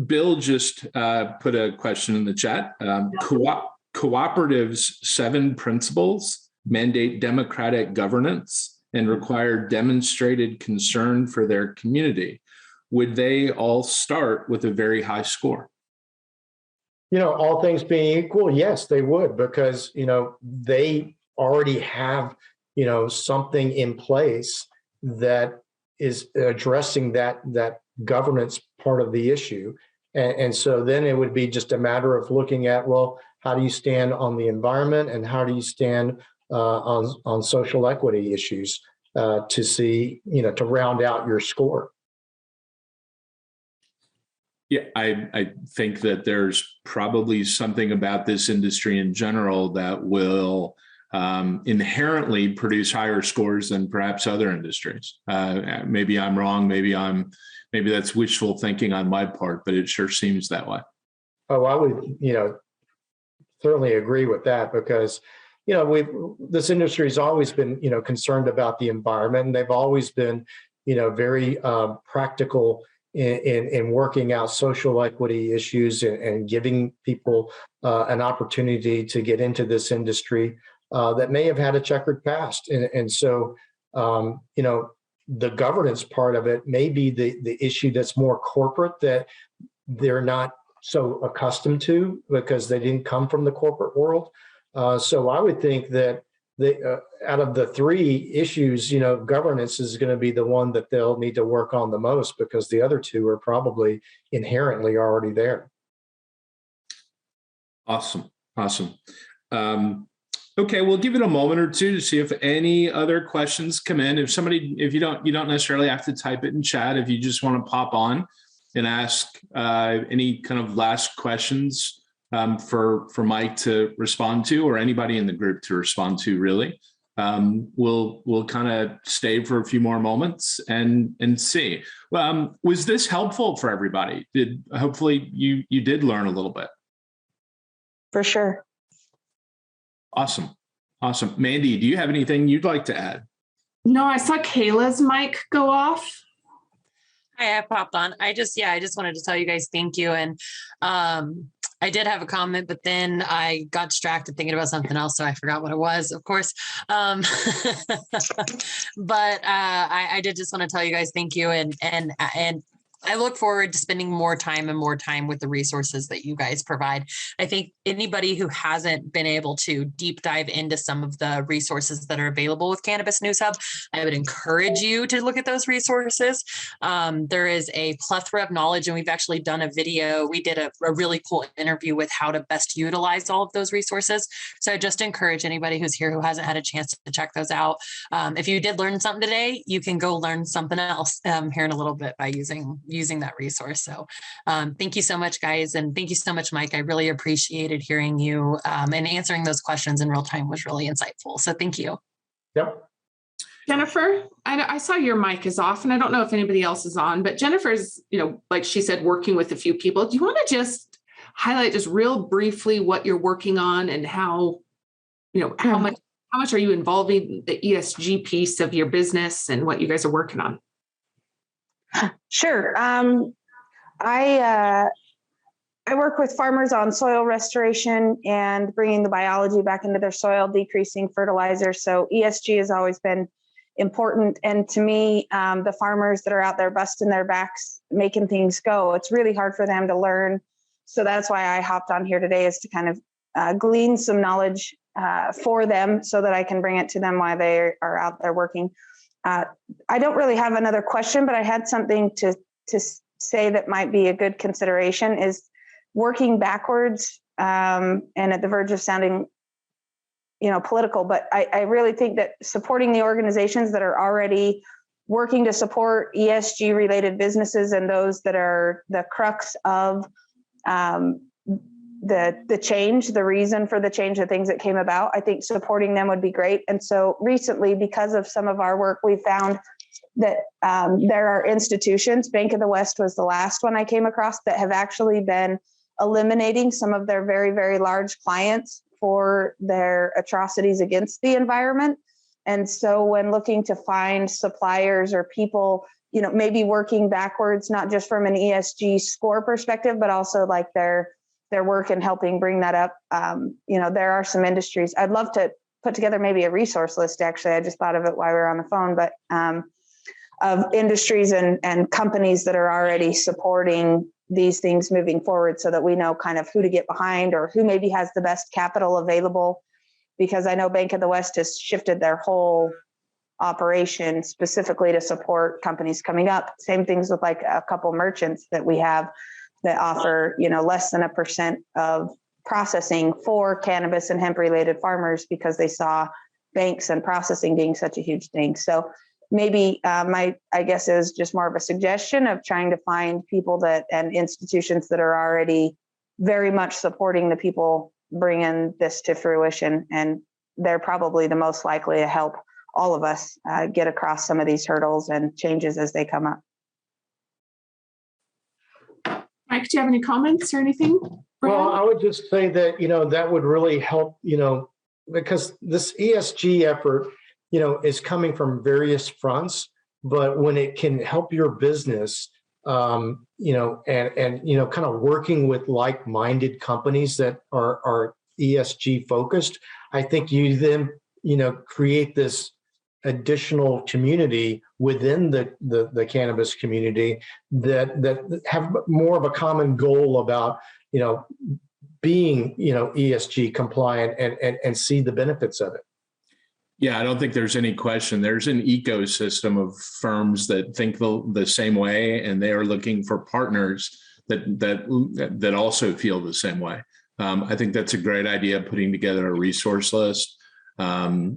Bill just put a question in the chat. Cooperatives' 7 principles mandate democratic governance and require demonstrated concern for their community. Would they all start with a very high score? All things being equal, yes, they would, because, they already have, something in place that is addressing that governance part of the issue. And so then it would be just a matter of looking at, well, how do you stand on the environment, and how do you stand on social equity issues to see, to round out your score? Yeah, I think that there's probably something about this industry in general that will inherently produce higher scores than perhaps other industries. Maybe I'm wrong. Maybe that's wishful thinking on my part, but it sure seems that way. Oh, I would, certainly agree with that, because, this industry has always been, concerned about the environment, and they've always been, very practical in working out social equity issues and giving people an opportunity to get into this industry that may have had a checkered past. And so, the governance part of it may be the issue that's more corporate, that they're not so accustomed to because they didn't come from the corporate world. So I would think that out of the 3 issues, governance is going to be the one that they'll need to work on the most, because the other 2 are probably inherently already there. Awesome. Okay, we'll give it a moment or two to see if any other questions come in. If you don't necessarily have to type it in chat. If you just want to pop on and ask any kind of last questions for Mike to respond to, or anybody in the group to respond to, really. We'll kind of stay for a few more moments and see. Was this helpful for everybody? Hopefully you did learn a little bit. For sure. Awesome. Mandi, do you have anything you'd like to add? No, I saw Kayla's mic go off. Hi, I popped on. I just wanted to tell you guys thank you. And I did have a comment, but then I got distracted thinking about something else, so I forgot what it was, of course. But I did just want to tell you guys thank you, and I look forward to spending more time with the resources that you guys provide. I think anybody who hasn't been able to deep dive into some of the resources that are available with Cannabis NewsHub, I would encourage you to look at those resources. There is a plethora of knowledge, and we've actually done a video. We did a really cool interview with how to best utilize all of those resources. So I just encourage anybody who's here who hasn't had a chance to check those out. If you did learn something today, you can go learn something else here in a little bit by using that resource. So thank you so much, guys. And thank you so much, Mike. I really appreciated hearing you and answering those questions in real time was really insightful. So thank you. Yep. Jennifer, I saw your mic is off, and I don't know if anybody else is on, but Jennifer's, like she said, working with a few people. Do you want to just highlight just real briefly what you're working on and how much are you involving the ESG piece of your business and what you guys are working on? Sure. I work with farmers on soil restoration and bringing the biology back into their soil, decreasing fertilizer. So ESG has always been important. And to me, the farmers that are out there busting their backs, making things go, it's really hard for them to learn. So that's why I hopped on here today, is to kind of glean some knowledge for them so that I can bring it to them while they are out there working. I don't really have another question, but I had something to say that might be a good consideration, is working backwards and at the verge of sounding, political. But I really think that supporting the organizations that are already working to support ESG related businesses and those that are the crux of the change, the reason for the change, the things that came about, I think supporting them would be great. And so recently, because of some of our work, we found that there are institutions, Bank of the West was the last one I came across, that have actually been eliminating some of their very, very large clients for their atrocities against the environment. And so when looking to find suppliers or people, maybe working backwards, not just from an ESG score perspective, but also like their work and helping bring that up. There are some industries. I'd love to put together maybe a resource list, actually. I just thought of it while we were on the phone, but of industries and companies that are already supporting these things moving forward, so that we know kind of who to get behind or who maybe has the best capital available. Because I know Bank of the West has shifted their whole operation specifically to support companies coming up. Same things with like a couple merchants that we have that offer, less than 1% of processing for cannabis and hemp related farmers, because they saw banks and processing being such a huge thing. So maybe I guess is just more of a suggestion of trying to find people and institutions that are already very much supporting the people bringing this to fruition. And they're probably the most likely to help all of us get across some of these hurdles and changes as they come up. Mike, do you have any comments or anything? Well, I would just say that, that would really help, because this ESG effort, is coming from various fronts, but when it can help your business, and kind of working with like-minded companies that are ESG focused, I think you then, create this additional community within the cannabis community that have more of a common goal about, being, ESG compliant and see the benefits of it. Yeah, I don't think there's any question. There's an ecosystem of firms that think the same way, and they are looking for partners that also feel the same way. I think that's a great idea, putting together a resource list. To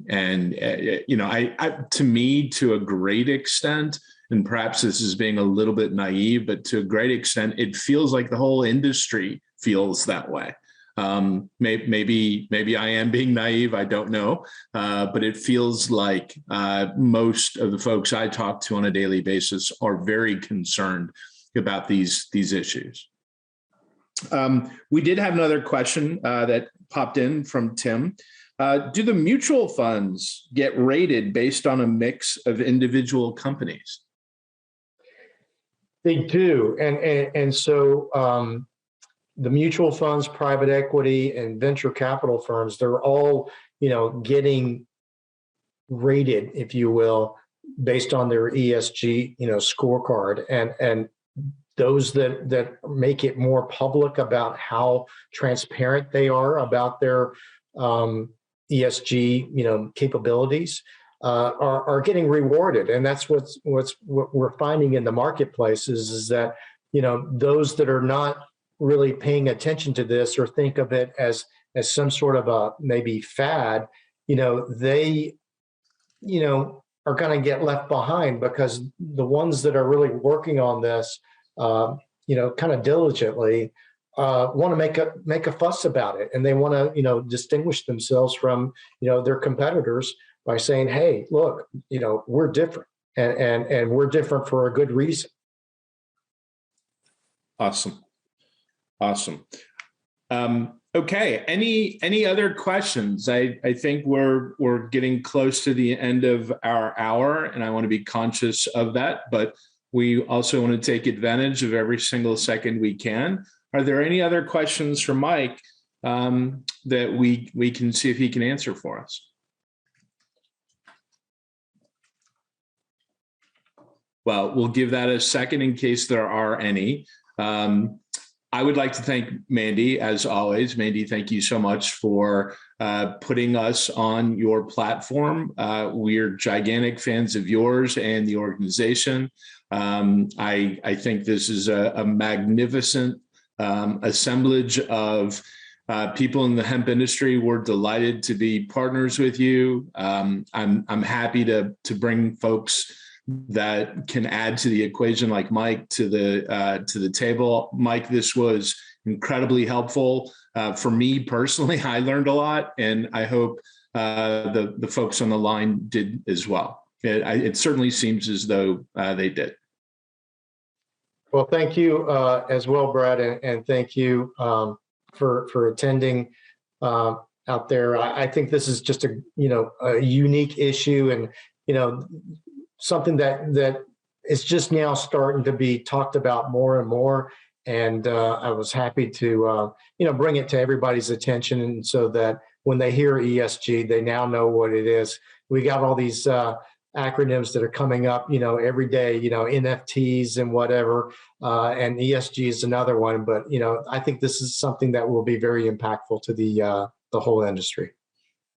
me, to a great extent, and perhaps this is being a little bit naive, but to a great extent, it feels like the whole industry feels that way. Maybe I am being naive. I don't know, but it feels like most of the folks I talk to on a daily basis are very concerned about these issues. We did have another question that popped in from Tim. Do the mutual funds get rated based on a mix of individual companies? They do. And so the mutual funds, private equity, and venture capital firms, they're all, getting rated, if you will, based on their ESG, scorecard. And those that make it more public about how transparent they are about their ESG, capabilities, are getting rewarded. And that's what we're finding in the marketplace is that, those that are not really paying attention to this or think of it as some sort of a maybe fad, they, are going to get left behind, because the ones that are really working on this, kind of diligently, want to make a fuss about it, and they want to, distinguish themselves from, their competitors by saying, "Hey, look, we're different, and we're different for a good reason." Awesome. Okay. Any other questions? I think we're getting close to the end of our hour, and I want to be conscious of that, but we also want to take advantage of every single second we can. Are there any other questions for Mike that we can see if he can answer for us? Well, we'll give that a second in case there are any. I would like to thank Mandi, as always. Mandi, thank you so much for putting us on your platform. We're gigantic fans of yours and the organization. I think this is a magnificent assemblage of people in the hemp industry. We're delighted to be partners with you. I'm happy to bring folks that can add to the equation, like Mike, to the table. Mike, this was incredibly helpful for me personally. I learned a lot, and I hope the folks on the line did as well. It certainly seems as though they did. Well, thank you as well, Brad, and thank you for attending out there. I think this is just a unique issue, and something that is just now starting to be talked about more and more. And I was happy to bring it to everybody's attention, and so that when they hear ESG, they now know what it is. We got all these acronyms that are coming up, every day, NFTs and whatever, and ESG is another one. But I think this is something that will be very impactful to the whole industry.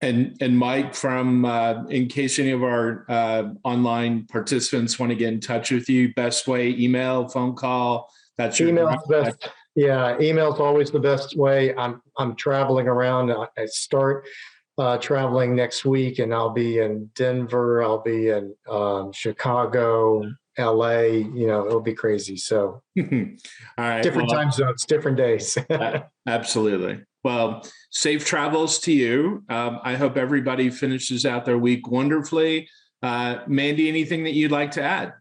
And Mike, from in case any of our online participants want to get in touch with you, best way: email, phone call. That's your email's best. Yeah, email's always the best way. I'm traveling around. I start traveling next week, and I'll be in Denver. I'll be in Chicago, LA. It'll be crazy. So, all right, different time zones, different days. Absolutely. Well, safe travels to you. I hope everybody finishes out their week wonderfully. Mandi, anything that you'd like to add?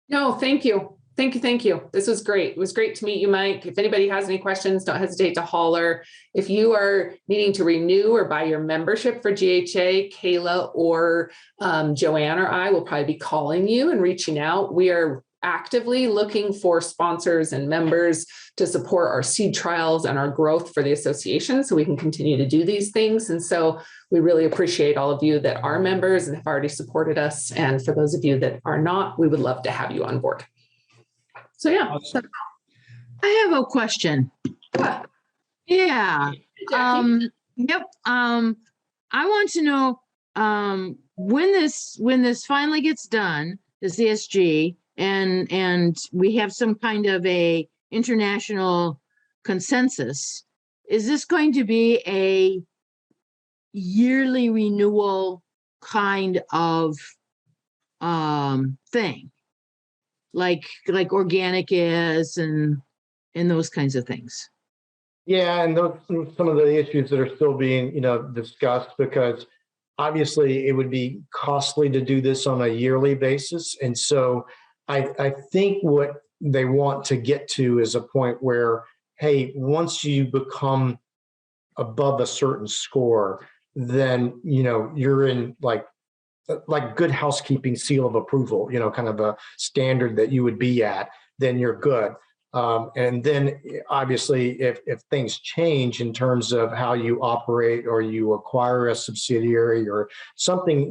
No, thank you. Thank you. This was great. It was great to meet you, Mike. If anybody has any questions, don't hesitate to holler. If you are needing to renew or buy your membership for GHA, Kayla or Joanne or I will probably be calling you and reaching out. We are actively looking for sponsors and members to support our seed trials and our growth for the association so we can continue to do these things. And so we really appreciate all of you that are members and have already supported us. And for those of you that are not, we would love to have you on board. So yeah. Awesome. I have a question. Yeah. Yep. I want to know when this finally gets done, this ESG, and we have some kind of a international consensus. Is this going to be a yearly renewal kind of thing? Like organic is and those kinds of things. Yeah, and those some of the issues that are still being, discussed, because obviously it would be costly to do this on a yearly basis. And so I think what they want to get to is a point where, hey, once you become above a certain score, then, you're in like good housekeeping seal of approval, kind of a standard that you would be at, then you're good. And then obviously if things change in terms of how you operate, or you acquire a subsidiary, or something,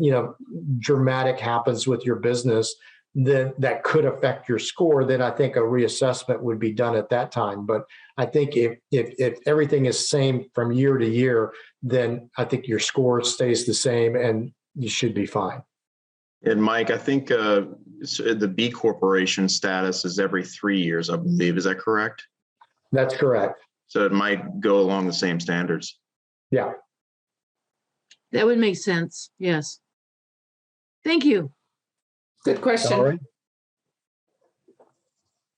dramatic happens with your business, that could affect your score, then I think a reassessment would be done at that time. But I think if everything is same from year to year, then I think your score stays the same and you should be fine. And Mike, I think the B Corporation status is every 3 years, I believe. Is that correct? That's correct. So it might go along the same standards. Yeah. That would make sense. Yes. Thank you. Good question. All right.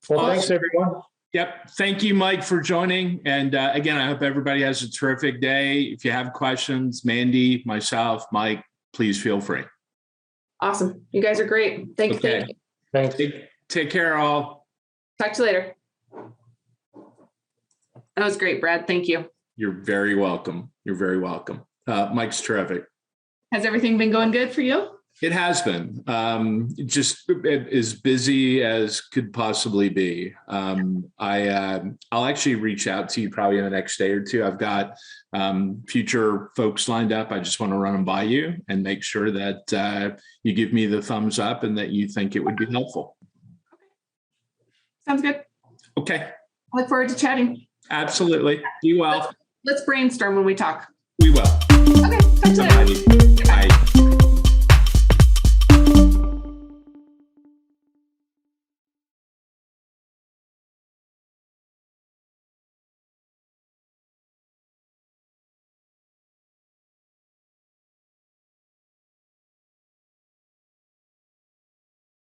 Well, thanks, everyone. Yep. Thank you, Mike, for joining. And again, I hope everybody has a terrific day. If you have questions, Mandi, myself, Mike, please feel free. Awesome. You guys are great. Thank you. Thanks. Take care, all. Talk to you later. That was great, Brad. Thank you. You're very welcome. You're very welcome. Mike's terrific. Has everything been going good for you? It has been just as busy as could possibly be. I'll actually reach out to you probably in the next day or two. I've got future folks lined up. I just want to run them by you and make sure that you give me the thumbs up and that you think it would be helpful. Sounds good. Okay. I look forward to chatting. Absolutely. Be well. Let's brainstorm when we talk. We will. Okay. Talk to you later. Bye.